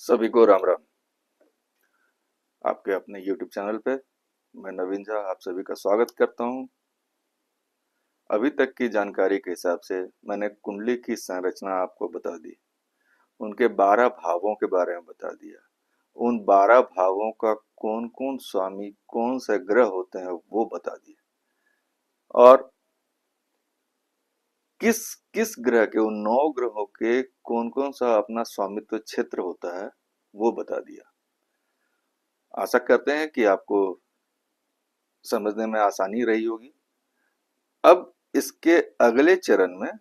सभी को राम राम। आपके अपने YouTube चैनल पे मैं नवीन झा आप सभी का स्वागत करता हूँ। अभी तक की जानकारी के हिसाब से मैंने कुंडली की संरचना आपको बता दी, उनके 12 भावों के बारे में बता दिया। उन 12 भावों का कौन कौन स्वामी कौन से ग्रह होते हैं वो बता दिया, और किस किस ग्रह के उन 9 ग्रहों के कौन कौन सा अपना स्वामित्व क्षेत्र होता है वो बता दिया। आशा करते हैं कि आपको समझने में आसानी रही होगी। अब इसके अगले चरण में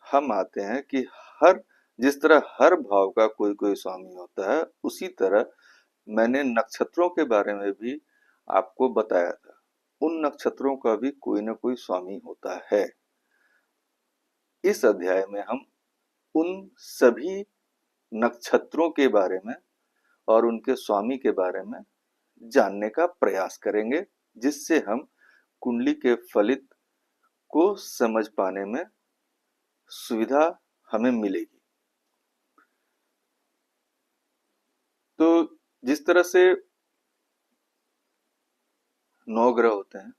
हम आते हैं कि हर जिस तरह हर भाव का कोई कोई स्वामी होता है, उसी तरह मैंने नक्षत्रों के बारे में भी आपको बताया था। उन नक्षत्रों का भी कोई ना कोई स्वामी होता है। इस अध्याय में हम उन सभी नक्षत्रों के बारे में और उनके स्वामी के बारे में जानने का प्रयास करेंगे, जिससे हम कुंडली के फलित को समझ पाने में सुविधा हमें मिलेगी। तो जिस तरह से 9 ग्रह होते हैं,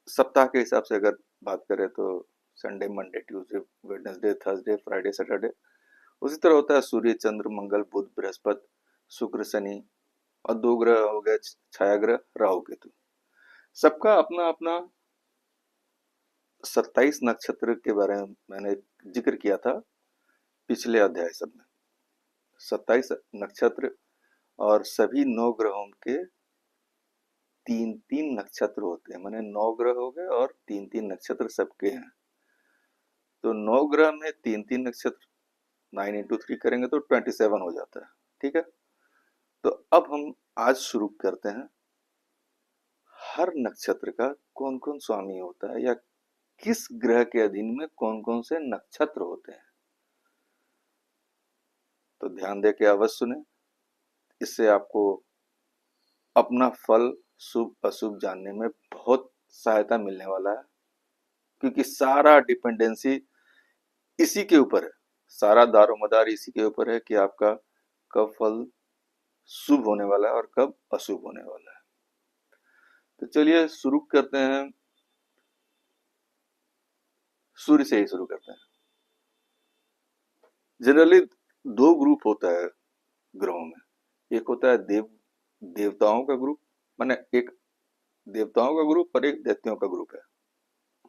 सप्ताह के हिसाब से अगर बात करें तो Sunday, Monday, Tuesday, Wednesday, Thursday, Friday, Saturday. उसी तरह होता है सूर्य, चंद्र, मंगल, बुध, बृहस्पति, शुक्र, शनि, और 2 ग्रह हो गए छाया ग्रह राहु केतु। सबका अपना अपना 27 नक्षत्र के बारे में मैंने जिक्र किया था पिछले अध्याय सब में। 27 नक्षत्र, और सभी 9 ग्रहों के तीन तीन नक्षत्र होते हैं, माने 9 ग्रह हो गए और तीन तीन नक्षत्र सबके हैं। तो 9 ग्रह में तीन तीन नक्षत्र 9 into 3 करेंगे तो 27 हो जाता है। ठीक है, तो अब हम आज शुरू करते हैं हर नक्षत्र का कौन कौन स्वामी होता है, या किस ग्रह के अधीन में कौन कौन से नक्षत्र होते हैं। तो ध्यान दे के अवश्य सुने, इससे आपको अपना फल शुभ अशुभ जानने में बहुत सहायता मिलने वाला है, क्योंकि सारा डिपेंडेंसी इसी के ऊपर है, सारा दारोमदार इसी के ऊपर है कि आपका कब फल शुभ होने वाला है और कब अशुभ होने वाला है। तो चलिए शुरू करते हैं, सूर्य से ही शुरू करते हैं। जनरली 2 ग्रुप होता है ग्रहों में। एक होता है देवताओं का ग्रुप, माने एक देवताओं का ग्रुप और एक दैत्यों का ग्रुप है,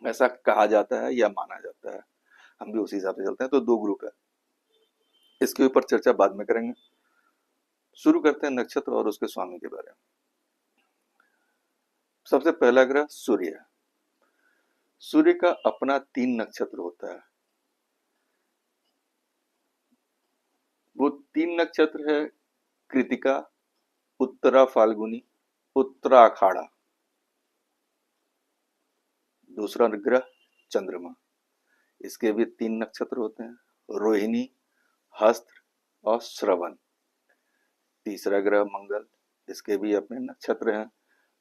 ऐसा कहा जाता है या माना जाता है। हम भी उसी हिसाब से चलते हैं। तो 2 ग्रुप है, इसके ऊपर चर्चा बाद में करेंगे। शुरू करते हैं नक्षत्र और उसके स्वामी के बारे में। सबसे पहला ग्रह सूर्य है। सूर्य का अपना 3 नक्षत्र होता है। वो 3 नक्षत्र है कृतिका, उत्तरा फाल्गुनी, उत्तराखाड़ा। दूसरा ग्रह चंद्रमा, इसके भी 3 नक्षत्र होते हैं, रोहिणी, हस्त और श्रवण। तीसरा ग्रह मंगल, इसके भी अपने नक्षत्र हैं,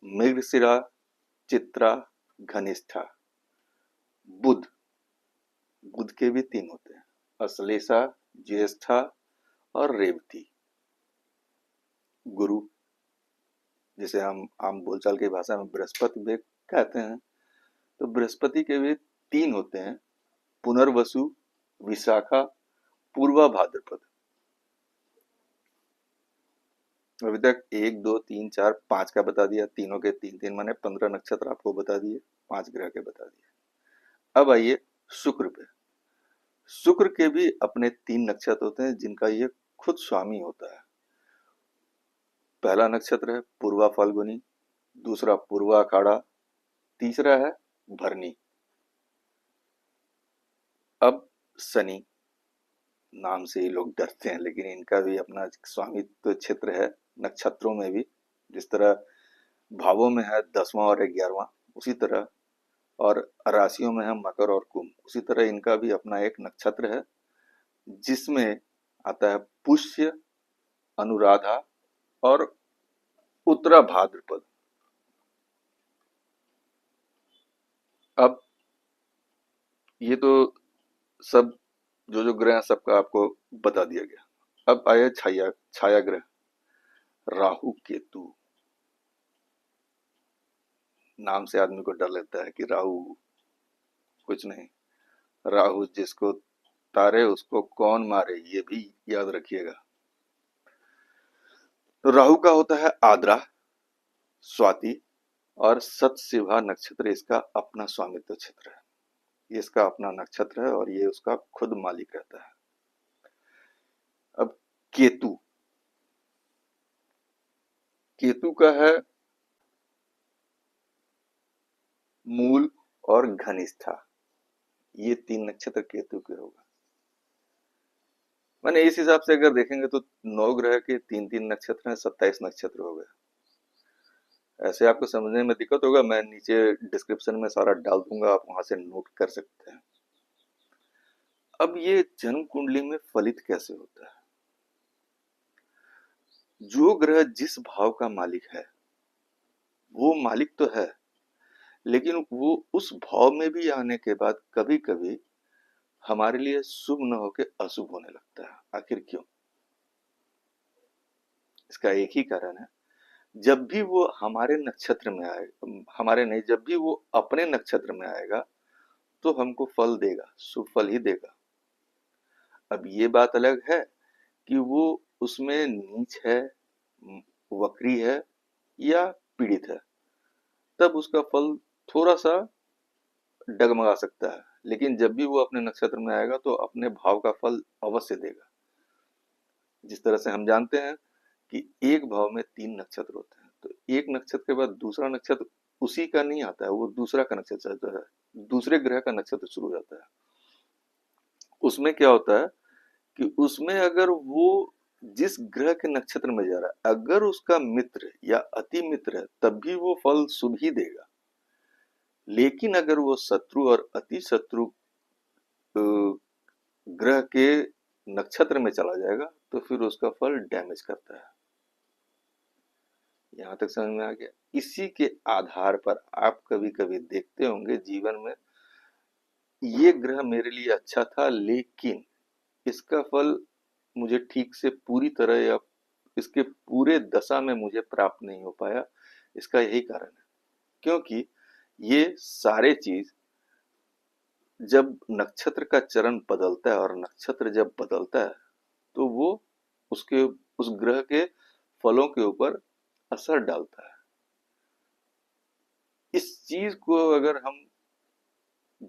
मृगशिरा, चित्रा, घनिष्ठा। बुध, बुध के भी 3 होते हैं, अश्लेषा, ज्येष्ठा और रेवती। गुरु, जिसे हम आम बोलचाल की भाषा में बृहस्पति भी कहते हैं, तो बृहस्पति के भी 3 होते हैं, पुनर्वसु, विशाखा, पूर्वा भाद्रपद। अभी तक 1 2 3 4 5 का बता दिया, तीनों के 3 3 माने 15 नक्षत्र आपको बता दिए, 5 ग्रह के बता दिए। अब आइए शुक्र पे। शुक्र के भी अपने 3 नक्षत्र होते हैं, जिनका ये खुद स्वामी होता है। पहला नक्षत्र है पूर्वा फाल्गुनी, दूसरा पूर्वा अखाड़ा, तीसरा है भरनी। अब शनि, नाम से ही लोग डरते हैं, लेकिन इनका भी अपना स्वामित्व क्षेत्र है नक्षत्रों में भी। जिस तरह भावों में है 10वां और 11वां, उसी तरह, और राशियों में है मकर और कुंभ, उसी तरह इनका भी अपना एक नक्षत्र है, जिसमें आता है पुष्य, अनुराधा और उत्तरा भाद्रपद। अब ये तो सब जो जो ग्रह हैं सबका आपको बता दिया गया। अब आए छाया ग्रह राहु केतु। नाम से आदमी को डर लगता है कि राहु कुछ नहीं, राहु जिसको तारे उसको कौन मारे, ये भी याद रखिएगा। तो राहु का होता है आद्रा, स्वाति और सतसिभा नक्षत्र, इसका अपना स्वामित्व क्षेत्र है, ये इसका अपना नक्षत्र है और ये उसका खुद मालिक रहता है। अब केतु, केतु का है मूल और घनिष्ठा, ये 3 नक्षत्र केतु के होगा। मैंने इस हिसाब से अगर देखेंगे तो 9 ग्रह के 3-3 नक्षत्र हैं, 27 नक्षत्र हो गए। ऐसे आपको समझने में दिक्कत होगा, मैं नीचे डिस्क्रिप्शन में सारा डाल दूंगा, आप वहां से नोट कर सकते हैं। अब ये जन्म कुंडली में फलित कैसे होता है? जो ग्रह जिस भाव का मालिक है वो मालिक तो है, लेकिन वो उस भाव में भी आने के बाद कभी कभी हमारे लिए शुभ न होके अशुभ होने लगता है। आखिर क्यों? इसका एक ही कारण है, जब भी वो हमारे नक्षत्र में आए, हमारे नहीं, जब भी वो अपने नक्षत्र में आएगा तो हमको फल देगा, शुभ फल ही देगा। अब ये बात अलग है कि वो उसमें नीच है, वक्री है या पीड़ित है, तब उसका फल थोड़ा सा डगमगा सकता है, लेकिन जब भी वो अपने नक्षत्र में आएगा तो अपने भाव का फल अवश्य देगा। जिस तरह से हम जानते हैं कि एक भाव में 3 नक्षत्र होते हैं, तो एक नक्षत्र के बाद दूसरा नक्षत्र उसी का नहीं आता है, वो दूसरा का नक्षत्र आता है, दूसरे ग्रह का नक्षत्र शुरू हो जाता है। उसमें क्या होता है कि उसमें अगर वो जिस ग्रह के नक्षत्र में जा रहा है, अगर उसका मित्र या अति मित्र है, तब भी वो फल शुभ ही देगा। लेकिन अगर वो शत्रु और अति शत्रु ग्रह के नक्षत्र में चला जाएगा तो फिर उसका फल डैमेज करता है। यहां तक समझ में आ गया? इसी के आधार पर आप कभी कभी देखते होंगे जीवन में, ये ग्रह मेरे लिए अच्छा था लेकिन इसका फल मुझे ठीक से पूरी तरह या इसके पूरे दशा में मुझे प्राप्त नहीं हो पाया। इसका यही कारण है, क्योंकि ये सारे चीज जब नक्षत्र का चरण बदलता है और नक्षत्र जब बदलता है तो वो उसके उस ग्रह के फलों के ऊपर असर डालता है। इस चीज को अगर हम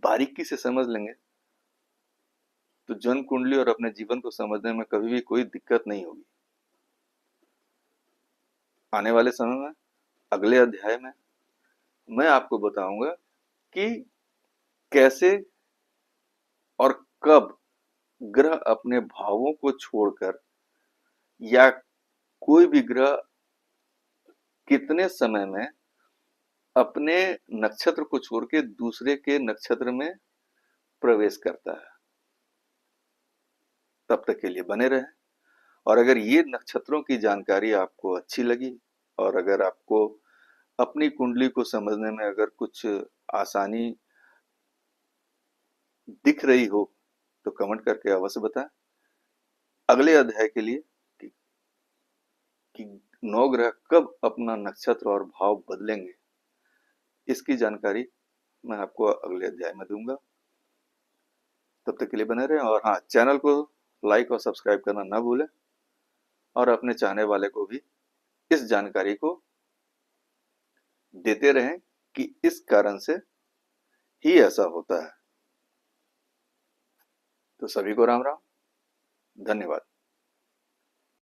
बारीकी से समझ लेंगे तो जन्म कुंडली और अपने जीवन को समझने में कभी भी कोई दिक्कत नहीं होगी। आने वाले समय में अगले अध्याय में मैं आपको बताऊंगा कि कैसे और कब ग्रह अपने भावों को छोड़कर या कोई भी ग्रह कितने समय में अपने नक्षत्र को छोड़ के दूसरे के नक्षत्र में प्रवेश करता है। तब तक के लिए बने रहें, और अगर ये नक्षत्रों की जानकारी आपको अच्छी लगी और अगर आपको अपनी कुंडली को समझने में अगर कुछ आसानी दिख रही हो तो कमेंट करके अवश्य बताएं। अगले अध्याय के लिए कि, कि 9 ग्रह कब अपना नक्षत्र और भाव बदलेंगे, इसकी जानकारी मैं आपको अगले अध्याय में दूंगा। तब तक के लिए बने रहें, और हाँ, चैनल को लाइक और सब्सक्राइब करना ना भूलें और अपने चाहने वाले को भी इस जानकारी को देते रहें कि इस कारण से ही ऐसा होता है। तो सभी को राम राम, धन्यवाद।